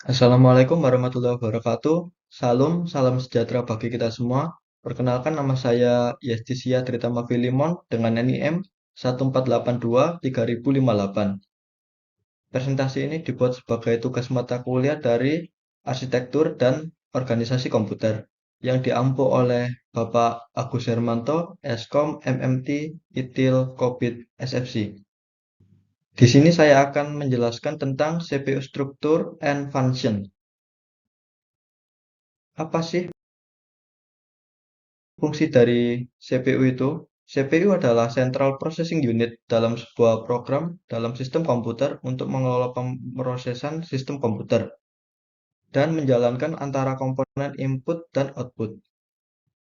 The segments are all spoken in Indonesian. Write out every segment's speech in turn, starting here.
Assalamualaikum warahmatullahi wabarakatuh. Salam sejahtera bagi kita semua. Perkenalkan nama saya Yestisia Tritama Filimon dengan NIM 14823058. Presentasi ini dibuat sebagai tugas mata kuliah dari Arsitektur dan Organisasi Komputer yang diampu oleh Bapak Agus Hermanto, Eskom, MMT, ITIL, Kopit, SFC. Di sini saya akan menjelaskan tentang CPU Structure and Function. Apa sih fungsi dari CPU itu? CPU adalah Central Processing Unit dalam sebuah program dalam sistem komputer untuk mengelola pemrosesan sistem komputer dan menjalankan antara komponen input dan output.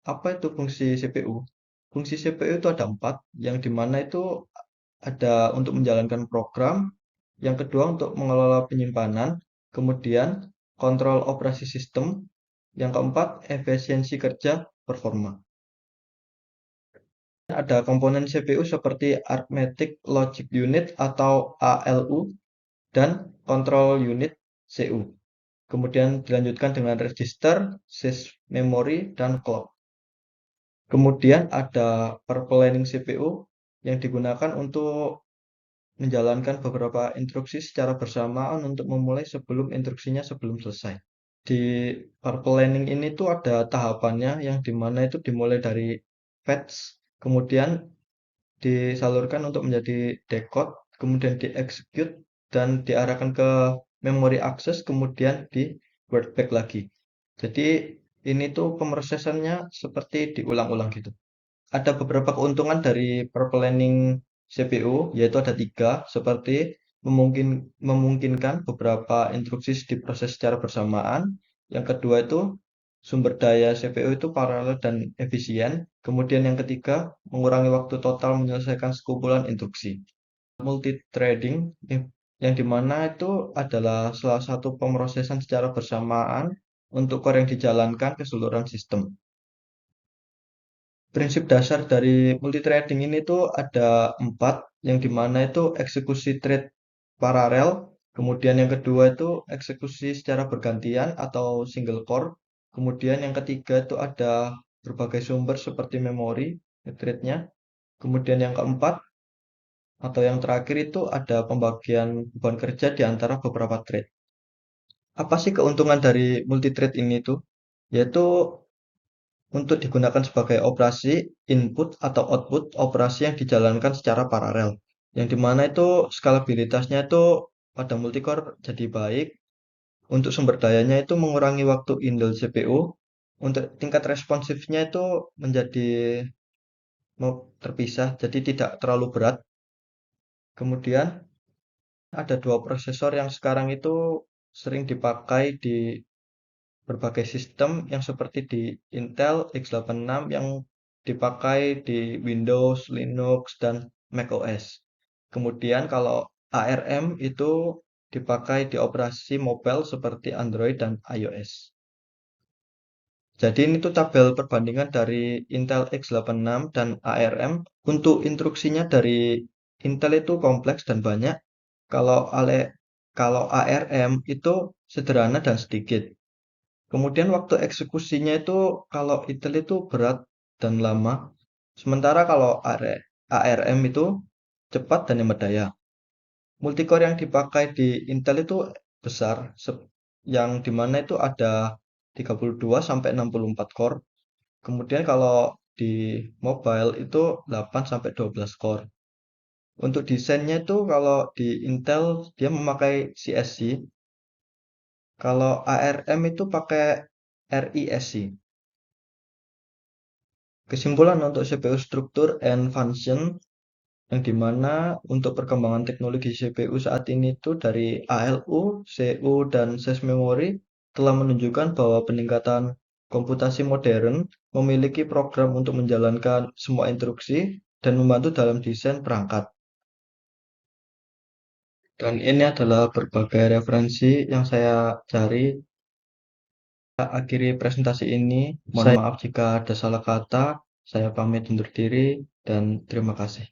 Apa itu fungsi CPU? Fungsi CPU itu ada 4, yang dimana itu ada untuk menjalankan program, yang kedua untuk mengelola penyimpanan, kemudian kontrol operasi sistem, yang keempat efisiensi kerja performa. Ada komponen CPU seperti Arithmetic Logic Unit atau ALU dan Control Unit CU. Kemudian dilanjutkan dengan register, sys memory, dan clock. Kemudian ada per-planning CPU yang digunakan untuk menjalankan beberapa instruksi secara bersamaan untuk memulai sebelum instruksinya selesai. Di per-planning ini tuh ada tahapannya yang dimana itu dimulai dari fetch, kemudian disalurkan untuk menjadi decode, kemudian dieksekut dan diarahkan ke memori akses, kemudian di word back lagi. Jadi ini tuh pemrosesannya seperti diulang-ulang gitu. Ada beberapa keuntungan dari per-planning CPU, yaitu ada 3, seperti memungkinkan beberapa instruksi diproses secara bersamaan. Yang kedua itu sumber daya CPU itu paralel dan efisien. Kemudian yang ketiga, mengurangi waktu total menyelesaikan sekumpulan instruksi. Multithreading, yang dimana itu adalah salah satu pemrosesan secara bersamaan untuk core yang dijalankan keseluruhan sistem. Prinsip dasar dari multithreading ini tuh ada 4, yang dimana itu eksekusi thread paralel, kemudian yang kedua itu eksekusi secara bergantian atau single core, kemudian yang ketiga itu ada berbagai sumber seperti memori threadnya, kemudian yang keempat atau yang terakhir itu ada pembagian beban kerja di antara beberapa thread. Apa sih keuntungan dari multithread ini tuh? Yaitu untuk digunakan sebagai operasi input atau output operasi yang dijalankan secara paralel. Yang dimana itu skalabilitasnya itu pada multicore jadi baik. Untuk sumber dayanya itu mengurangi waktu idle CPU. Untuk tingkat responsifnya itu menjadi terpisah, jadi tidak terlalu berat. Kemudian ada 2 prosesor yang sekarang itu sering dipakai di berbagai sistem yang seperti di Intel x86 yang dipakai di Windows, Linux, dan macOS. Kemudian kalau ARM itu dipakai di operasi mobile seperti Android dan iOS. Jadi ini tuh tabel perbandingan dari Intel x86 dan ARM. Untuk instruksinya dari Intel itu kompleks dan banyak. Kalau ARM itu sederhana dan sedikit. Kemudian waktu eksekusinya itu kalau Intel itu berat dan lama. Sementara kalau ARM itu cepat dan hemat daya. Multicore yang dipakai di Intel itu besar, yang dimana itu ada 32 sampai 64 core. Kemudian kalau di mobile itu 8 sampai 12 core. Untuk desainnya itu kalau di Intel dia memakai CSC, kalau ARM itu pakai RISC. Kesimpulan untuk CPU Structure and Function, yang dimana untuk perkembangan teknologi CPU saat ini itu dari ALU, CU, dan sys memory telah menunjukkan bahwa peningkatan komputasi modern memiliki program untuk menjalankan semua instruksi dan membantu dalam desain perangkat. Dan ini adalah berbagai referensi yang saya cari. Saya akhiri presentasi ini. Mohon maaf jika ada salah kata. Saya pamit undur diri dan terima kasih.